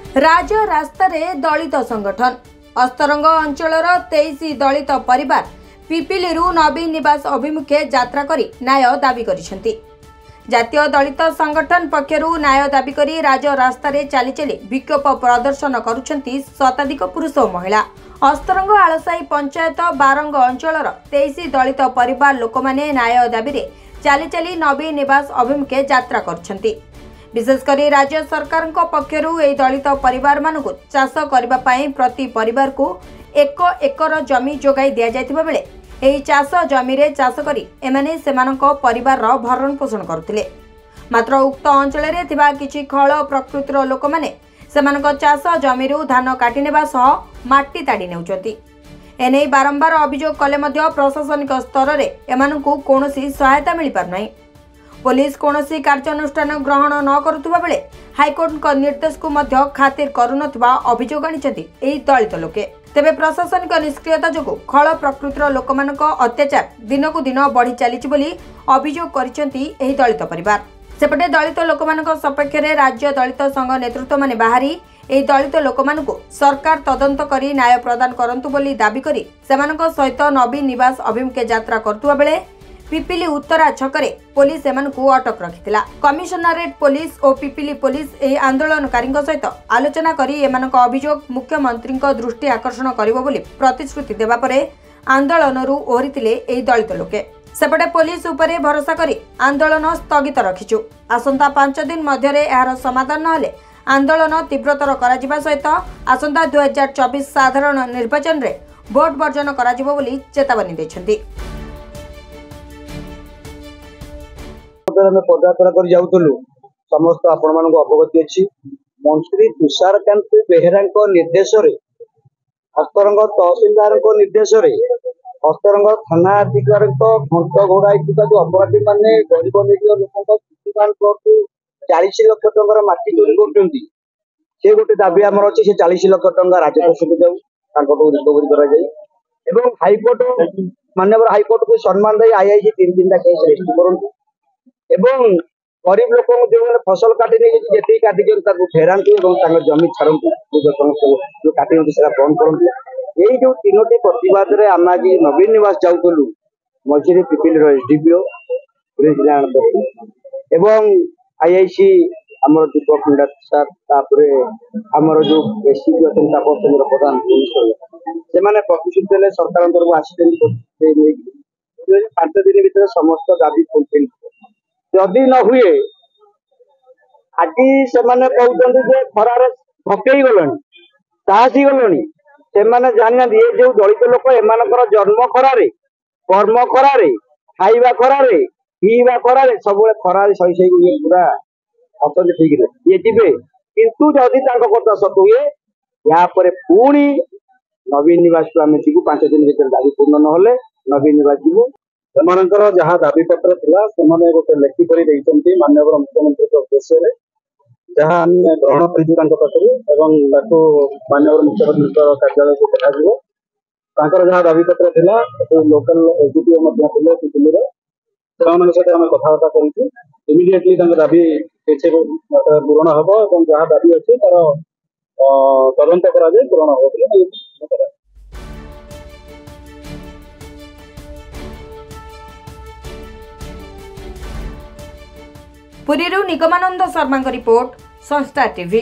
राज रास्तार दलित संगठन अस्तरंग अंचलर 23 दलित परिवार पिपिलीरू नवीन निवास अभिमुखे यात्रा करी न्याय दाबी करिसेंती। जातीय दलित संगठन पक्षरु न्याय दाबी करी राज रास्तार चली चली विक्षोभ प्रदर्शन करुछंती शताधिक पुरुष और महिला। अस्तरंग आलसाई पंचायत बारंग अंचलर 23 दलित परिवार लोक माने न्याय दाबी रे चली चली नवीन निवास अभिमुखे यात्रा करुछंती। विशेषकर राज्य सरकार पक्षरु एई दलित परिवार मानकु चाष करबा पई प्रति परिवार को 1 एकर जमी जोगाई दिया जायतिबा बेले एही चाष जमी रे चाष करी एमाने सेमानक परिवार रो भरण पोषण करथिले। मात्र उक्त अंचल रे थिबा किछि खळ प्रकृतिर लोक माने सेमानक चाष जमीरु धान काटी नेबा सह माटी ताडी नेउचंती। एनै बारंबार अभियोग कले मध्य प्रशासनिक स्तर रे एमानकु कोनोसी सहायता मिलि पार नै। पुलिस कोनोसी कार्यानुष्ठान ग्रहण न करुवा बेले हाईकोर्ट निर्देश को मध्य खातिर करुनथबा अभियोग आनिछंती एही दलित लोके। तेबे प्रशासनिक निष्क्रियता जोगु खळ प्रकृतिर लोकमानक अत्याचार दिनकु दिन बढ़ी चलीछि बोली अभियोग करिसेंती एही दलित परिवार। सेपटे दलित लोकमानक सपक्ष रे राज्य दलित संघ नेतृत्व माने बाहरी एही दलित लोकमानकु सरकार तदंत करी न्याय प्रदान करंतु बोली दाबी करी सेमानक सहित नवीन निवास अभिमुखे यात्रा करतुवा बेले पिपिली उत्तरा छकरे पुलिस एमानकु अटक रखिथिला। कमिशनरेट पुलिस और पिपिली पुलिस एही आंदोलनकारी सहित आलोचना करी एमानक अभियोग मुख्यमंत्री दृष्टि आकर्षण करिवो बोली प्रतिश्रुति देबा परे आंदोलनरु ओहरिथिले एही दलित लोके। सेपटे पुलिस उपरे भरोसा करी आंदोलन स्थगित रखिछु। आसंता 5 दिन मध्यरे एहार समाधान नहले आंदोलन तीव्रतर कराजिबा सहित आसंता 2024 साधारण निर्वाचन रे भोट वर्जन कराजिबो बोली चेतावनी दैछंती। पदयात्रा कर जाऊलु समस्त आपण मान अवगति अच्छी मंत्री तुषारकांत बेहेरा निर्देश हस्तरंग तहसिलदार निर्देश हस्तरंग थाना अधिकारी घंट घोड़ाई जो अपराधी मैंने गरीब निरीह लोक 40 लाख टंकार माटी चोरी कर गोटे दाबी आमर अच्छी से 40 लाख टंका राजकोष को जाऊ रिकवरी कर हाईकोर्ट माननीय हाईकोर्ट को सम्मान दे आईआईसी 3 केस रेजिस्टर करूँ एवं गरीब लोक जो फसल काटी नहीं काटी फेरांतु जमी छाड़ू जो काटी बंद करूँ। यही जो 3टी प्रतिवाद आम आज नवीन निवास जाऊलु मझे पिपिली एसडीपीओ एवं आईआईसी आमर दीपक मिंडा सर आमर जो एसपी अच्छा तापस चंद्र प्रधान से प्रतिश्रुति देते सरकार तरफ आसी 5 दिन भर समस्त दाबी फुलफिल जदि न हुए आज से कहते खरार भकई गल साहसी गल से जाना ये जो दलित लोक एम जन्म खरारे कर्म खरारे खाइबा खरारे पीवा खरारे सब खरारे सही सही पूरा अच्छा ठीक है ये जीवे किंतु जदि कथा सत हुए या पुणी नवीन निवास को आम जीवु 5 दिन भर दाबी पूर्ण ना नवीन निवास जीवु सेमानकर जहाँ दाबी पत्र थिला सेमाने गोटे लेखिकरी देइछन्ती माननीय मुख्यमंत्री उद्देश्य जहाँ आम ग्रहण करूँ एवं माननीय मुख्यमंत्री कार्यालय को पठाଯିव जहाँ दाबी पत्र थिला लोकल एसडीपीओ पिपिली सहित आम कथबार्ता करूँ इमिडिएटली दाबी पूरण हम और जहाँ दाबी अच्छे तार तदंत कराए पूरण हम। पुरीरू निगमानंद शर्मा रिपोर्ट संस्था टीवी।